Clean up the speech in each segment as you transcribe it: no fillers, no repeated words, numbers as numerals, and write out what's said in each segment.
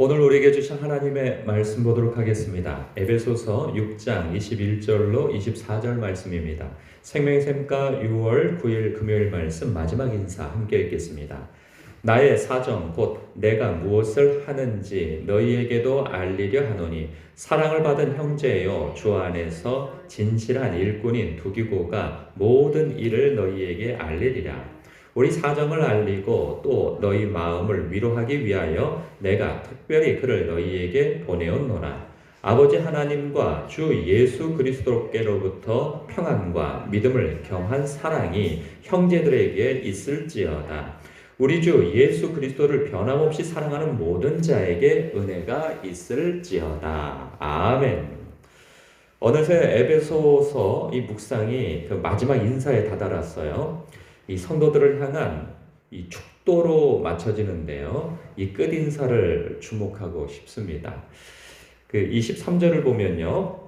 오늘 우리에게 주신 하나님의 말씀 보도록 하겠습니다. 에베소서 6장 21절로 24절 말씀입니다. 생명샘가 6월 9일 금요일 말씀 마지막 인사 함께 읽겠습니다. 나의 사정 곧 내가 무엇을 하는지 너희에게도 알리려 하노니 사랑을 받은 형제여 주 안에서 진실한 일꾼인 두기고가 모든 일을 너희에게 알리리라. 우리 사정을 알리고 또 너희 마음을 위로하기 위하여 내가 특별히 그를 너희에게 보내었노라. 아버지 하나님과 주 예수 그리스도께로부터 평안과 믿음을 겸한 사랑이 형제들에게 있을지어다. 우리 주 예수 그리스도를 변함없이 사랑하는 모든 자에게 은혜가 있을지어다. 아멘. 어느새 에베소서 이 묵상이 그 마지막 인사에 다다랐어요. 이 성도들을 향한 이 축도로 맞춰지는데요. 이 끝인사를 주목하고 싶습니다. 그 23절을 보면요.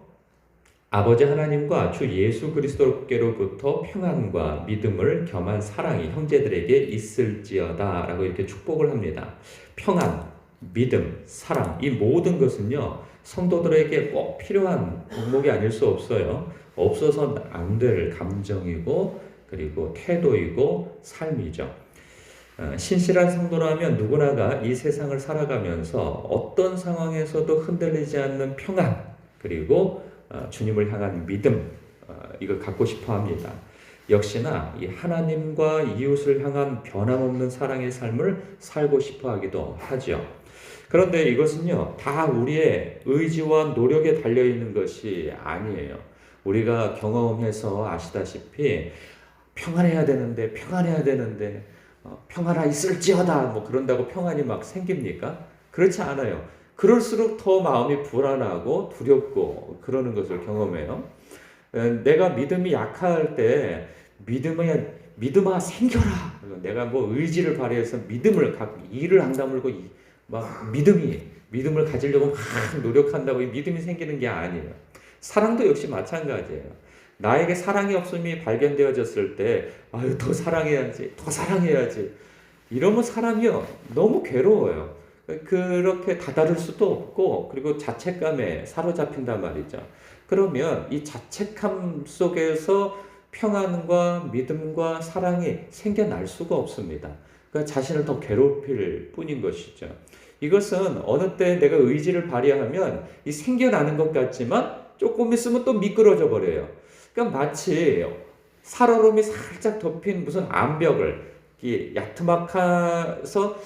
아버지 하나님과 주 예수 그리스도께로부터 평안과 믿음을 겸한 사랑이 형제들에게 있을지어다 라고 이렇게 축복을 합니다. 평안, 믿음, 사랑 이 모든 것은요. 성도들에게 꼭 필요한 덕목이 아닐 수 없어요. 없어서는 안 될 감정이고 그리고 태도이고 삶이죠. 신실한 성도라면 누구나가 이 세상을 살아가면서 어떤 상황에서도 흔들리지 않는 평안 그리고 주님을 향한 믿음 이걸 갖고 싶어 합니다. 역시나 이 하나님과 이웃을 향한 변함없는 사랑의 삶을 살고 싶어 하기도 하죠. 그런데 이것은요 다 우리의 의지와 노력에 달려있는 것이 아니에요. 우리가 경험해서 아시다시피 평안해야 되는데 평안하 있을지어다 뭐 그런다고 평안이 막 생깁니까? 그렇지 않아요. 그럴수록 더 마음이 불안하고 두렵고 그러는 것을 경험해요. 내가 믿음이 약할 때 믿음아 생겨라. 내가 뭐 의지를 발휘해서 믿음을 갖고 일을 안 다물고 막 믿음을 가지려고 막 노력한다고 이 믿음이 생기는 게 아니에요. 사랑도 역시 마찬가지예요. 나에게 사랑이 없음이 발견되어졌을 때 더 사랑해야지 이러면 사람이요 너무 괴로워요. 그렇게 다다를 수도 없고 그리고 자책감에 사로잡힌단 말이죠. 그러면 이 자책감 속에서 평안과 믿음과 사랑이 생겨날 수가 없습니다. 그러니까 자신을 더 괴롭힐 뿐인 것이죠. 이것은 어느 때 내가 의지를 발휘하면 이 생겨나는 것 같지만 조금 있으면 또 미끄러져 버려요. 그러니까 마치 살얼음이 살짝 덮인 무슨 암벽을 야트막해서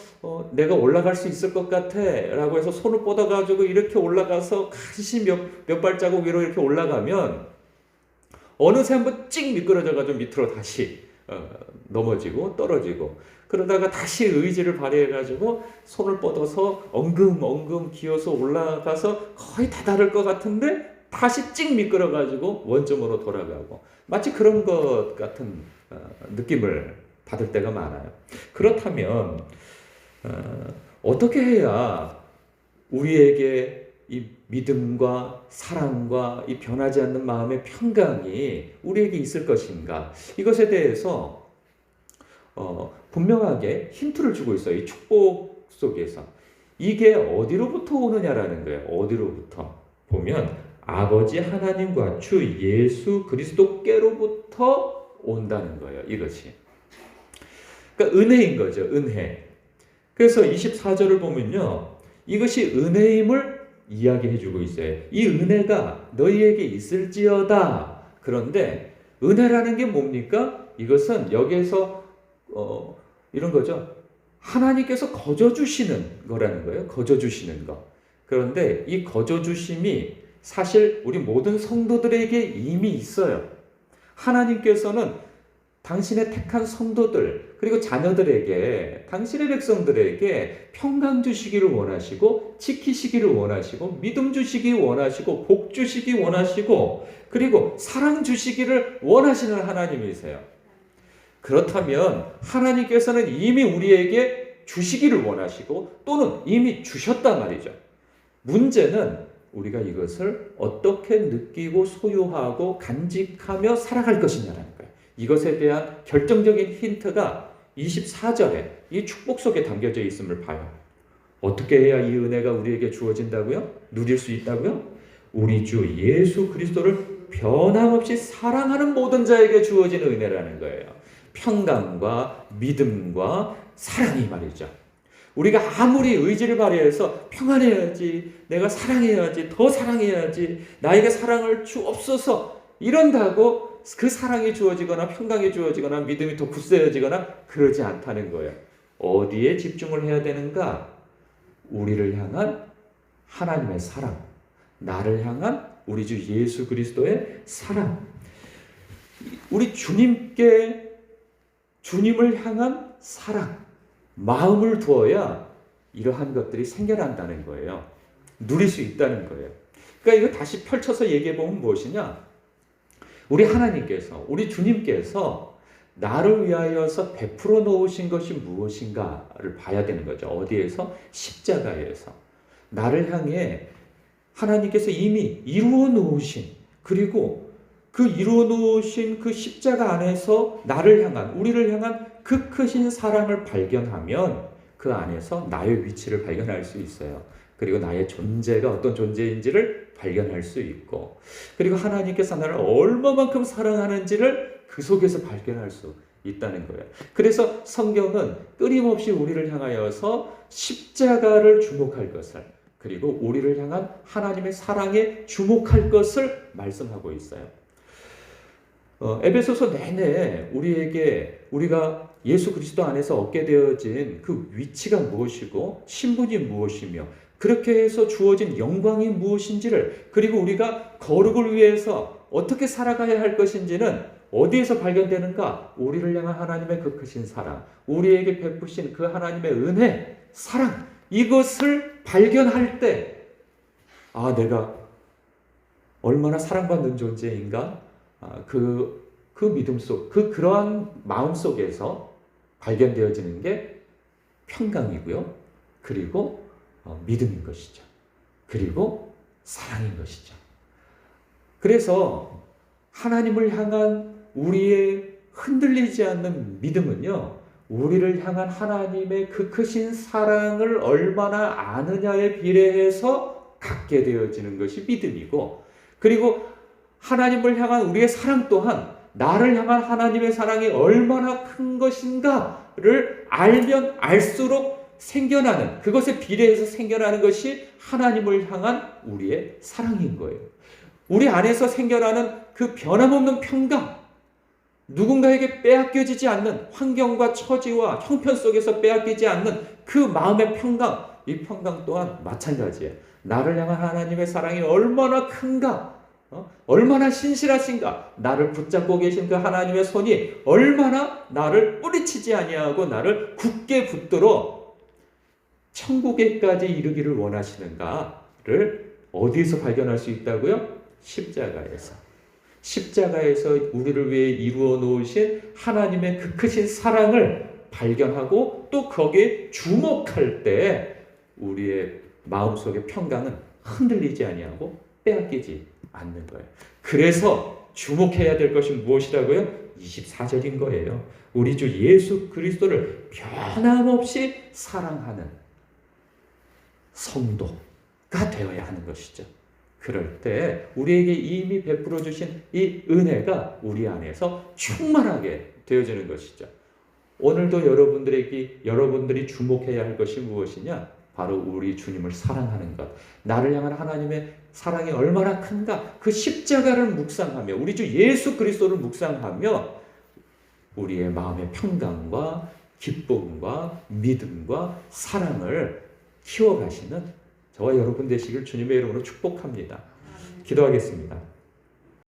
내가 올라갈 수 있을 것 같아 라고 해서 손을 뻗어가지고 이렇게 올라가서 간신히 몇 발자국 위로 이렇게 올라가면 어느새 한번 찍 미끄러져가지고 밑으로 다시 넘어지고 떨어지고 그러다가 다시 의지를 발휘해가지고 손을 뻗어서 엉금엉금 기어서 올라가서 거의 다다를 것 같은데 다시 찍 미끄러가지고 원점으로 돌아가고 마치 그런 것 같은 느낌을 받을 때가 많아요. 그렇다면 어떻게 해야 우리에게 이 믿음과 사랑과 이 변하지 않는 마음의 평강이 우리에게 있을 것인가? 이것에 대해서 분명하게 힌트를 주고 있어요. 이 축복 속에서. 이게 어디로부터 오느냐라는 거예요. 어디로부터 보면 아버지 하나님과 주 예수 그리스도께로부터 온다는 거예요. 이것이. 그러니까 은혜인 거죠. 은혜. 그래서 24절을 보면요. 이것이 은혜임을 이야기해 주고 있어요. 이 은혜가 너희에게 있을지어다. 그런데 은혜라는 게 뭡니까? 이것은 여기에서 이런 거죠. 하나님께서 거저 주시는 거라는 거예요. 거저 주시는 거. 그런데 이 거저 주심이 사실 우리 모든 성도들에게 이미 있어요. 하나님께서는 당신의 택한 성도들 그리고 자녀들에게 당신의 백성들에게 평강 주시기를 원하시고 지키시기를 원하시고 믿음 주시기 원하시고 복 주시기 원하시고 그리고 사랑 주시기를 원하시는 하나님이세요. 그렇다면 하나님께서는 이미 우리에게 주시기를 원하시고 또는 이미 주셨단 말이죠. 문제는 우리가 이것을 어떻게 느끼고 소유하고 간직하며 살아갈 것이냐라는 거예요. 이것에 대한 결정적인 힌트가 24절에 이 축복 속에 담겨져 있음을 봐요. 어떻게 해야 이 은혜가 우리에게 주어진다고요? 누릴 수 있다고요? 우리 주 예수 그리스도를 변함없이 사랑하는 모든 자에게 주어진 은혜라는 거예요. 평강과 믿음과 사랑이 말이죠. 우리가 아무리 의지를 발휘해서 평안해야지, 내가 사랑해야지, 더 사랑해야지, 나에게 사랑을 주옵소서 이런다고 그 사랑이 주어지거나 평강이 주어지거나 믿음이 더 굳세어지거나 그러지 않다는 거예요. 어디에 집중을 해야 되는가? 우리를 향한 하나님의 사랑, 나를 향한 우리 주 예수 그리스도의 사랑, 우리 주님께 주님을 향한 사랑, 마음을 두어야 이러한 것들이 생겨난다는 거예요. 누릴 수 있다는 거예요. 그러니까 이거 다시 펼쳐서 얘기해 보면 무엇이냐? 우리 하나님께서, 우리 주님께서 나를 위하여서 베풀어 놓으신 것이 무엇인가를 봐야 되는 거죠. 어디에서? 십자가에서. 나를 향해 하나님께서 이미 이루어 놓으신, 그리고 그 이루어 놓으신 그 십자가 안에서 나를 향한, 우리를 향한 그 크신 사랑을 발견하면 그 안에서 나의 위치를 발견할 수 있어요. 그리고 나의 존재가 어떤 존재인지를 발견할 수 있고, 그리고 하나님께서 나를 얼마만큼 사랑하는지를 그 속에서 발견할 수 있다는 거예요. 그래서 성경은 끊임없이 우리를 향하여서 십자가를 주목할 것을, 그리고 우리를 향한 하나님의 사랑에 주목할 것을 말씀하고 있어요. 에베소서 내내 우리에게 우리가 예수 그리스도 안에서 얻게 되어진 그 위치가 무엇이고 신분이 무엇이며 그렇게 해서 주어진 영광이 무엇인지를, 그리고 우리가 거룩을 위해서 어떻게 살아가야 할 것인지는 어디에서 발견되는가? 우리를 향한 하나님의 그 크신 사랑, 우리에게 베푸신 그 하나님의 은혜, 사랑, 이것을 발견할 때, 아, 내가 얼마나 사랑받는 존재인가? 그 믿음 속, 그러한 마음 속에서 발견되어지는 게 평강이고요. 그리고 믿음인 것이죠. 그리고 사랑인 것이죠. 그래서 하나님을 향한 우리의 흔들리지 않는 믿음은요, 우리를 향한 하나님의 그 크신 사랑을 얼마나 아느냐에 비례해서 갖게 되어지는 것이 믿음이고, 그리고 하나님을 향한 우리의 사랑 또한 나를 향한 하나님의 사랑이 얼마나 큰 것인가를 알면 알수록 생겨나는, 그것에 비례해서 생겨나는 것이 하나님을 향한 우리의 사랑인 거예요. 우리 안에서 생겨나는 그 변함없는 평강, 누군가에게 빼앗겨지지 않는, 환경과 처지와 형편 속에서 빼앗기지 않는 그 마음의 평강, 이 평강 또한 마찬가지예요. 나를 향한 하나님의 사랑이 얼마나 큰가, 얼마나 신실하신가, 나를 붙잡고 계신 그 하나님의 손이 얼마나 나를 뿌리치지 아니하고 나를 굳게 붙들어 천국에까지 이르기를 원하시는가를 어디에서 발견할 수 있다고요? 십자가에서. 십자가에서 우리를 위해 이루어 놓으신 하나님의 그 크신 사랑을 발견하고 또 거기에 주목할 때 우리의 마음속의 평강은 흔들리지 아니하고 빼앗기지 않는 거예요. 그래서 주목해야 될 것이 무엇이라고요? 24절인 거예요. 우리 주 예수 그리스도를 변함없이 사랑하는 성도가 되어야 하는 것이죠. 그럴 때 우리에게 이미 베풀어 주신 이 은혜가 우리 안에서 충만하게 되어지는 것이죠. 오늘도 여러분들이 주목해야 할 것이 무엇이냐? 바로 우리 주님을 사랑하는 것, 나를 향한 하나님의 사랑이 얼마나 큰가, 그 십자가를 묵상하며 우리 주 예수 그리스도를 묵상하며 우리의 마음의 평강과 기쁨과 믿음과 사랑을 키워가시는 저와 여러분 되시길 주님의 이름으로 축복합니다. 기도하겠습니다.